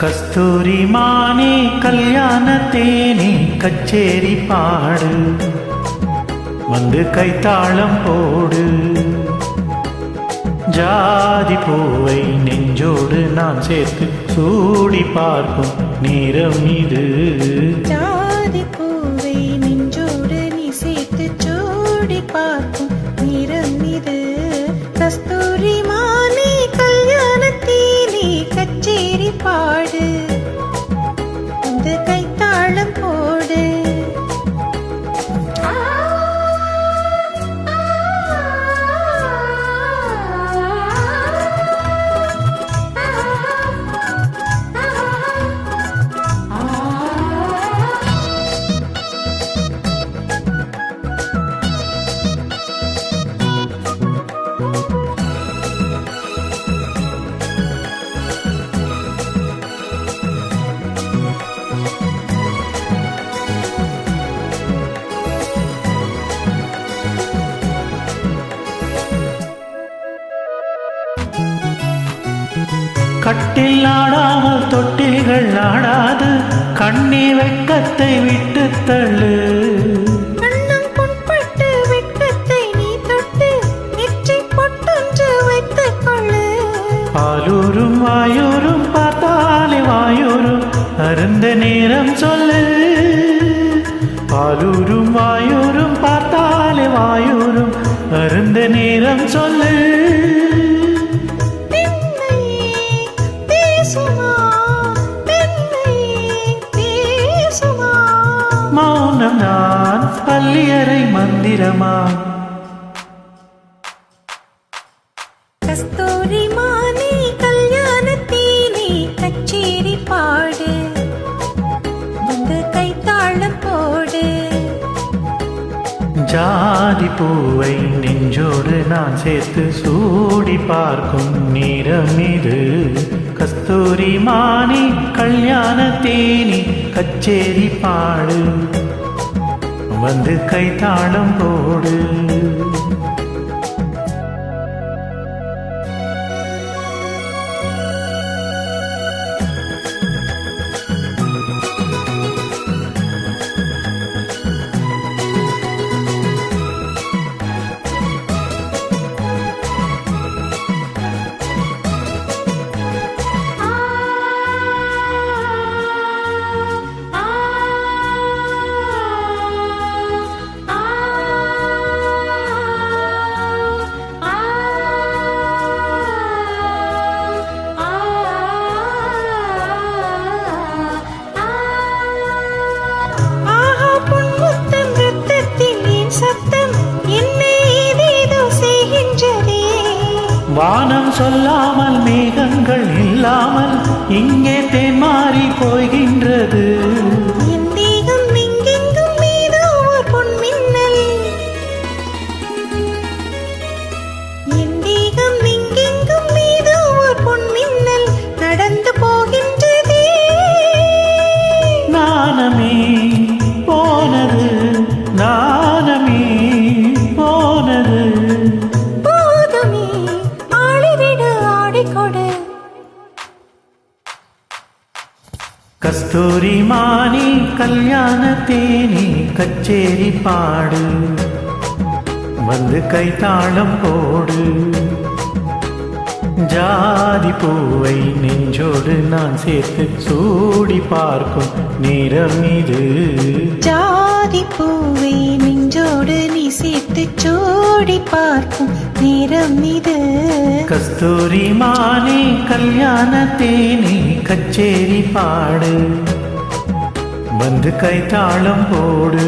கஸ்தூரி மானே கல்யாணத்தேனே கச்சேரி பாடு, வந்து கைத்தாளம் போடு. ஜாதி பூவை நெஞ்சோடு நான் சேர்த்து சூடி பார்க்கும் நேரம் இது. ஜாதி பூவை நெஞ்சோடு நீ சேர்த்து சூடி பார்க்கும் நேரம் இது. கஸ்தூரி மானே கல்யாணத்தேனே கச்சேரி பாடு, வந்து கைத்தாளம் போடு. கட்டில் ஆடாமல் தொட்டில்கள் ஆடாது, கண்ணி வெட்கத்தை விட்டு தள்ளு. கண்ணம் புண்பட்டு வெட்கத்தை நீ தொட்டு நெற்றி பொட்டொன்று வைத்துக் கொள்ளு. பாலூரும் வாயூரும் பார்த்தாலே வாயூரும் அருந்த நேரம் சொல்லு. பாலூரும் வாயூரும் பார்த்தாலே வாயூரும் அருந்த நேரம் சொல்லு. மௌனம் நான் பள்ளியறை மந்திரமா. கஸ்தூரி மானே கல்யாணத்தேனே கச்சேரி பாடு, வந்து கைத்தாளம் போடு. ஜாதி பூவை நெஞ்சோடு நான் சேர்த்து சூடி பார்க்கும் நேரம் இது. கஸ்தூரி மானே கல்யாணத்தேனே கச்சேரி பாடு, வந்து கைத்தாளம் போடு. வானம் சொல்லாமல் மேகங்கள் இல்லாமல் இங்கே தேன்மாறி போகின்றது. என் தேகம் எங்கெங்கும் மீதோ ஒரு பொன்மின்னல், என் தேகம் எங்கெங்கும் மீதோ ஒரு பொன்மின்னல் நடந்து போகின்றதே. நாணமே போனது, நாணமே போனது. கஸ்தூரி மானே கல்யாணத்தேனே கச்சேரி பாடு, வந்து கைத்தாளம் போடு. ஜாதி பூவை நெஞ்சோடு நான் சேர்த்து சூடி பார்க்கும் நேரம் இது. ஜாதி பூவை நெஞ்சோடு நீ சேர்த்து சூடி பார்க்கும் நேரம் இது. கஸ்தூரி மானே கல்யாணத்தேனே கச்சேரி பாடு, வந்து கைத்தாளம் போடு.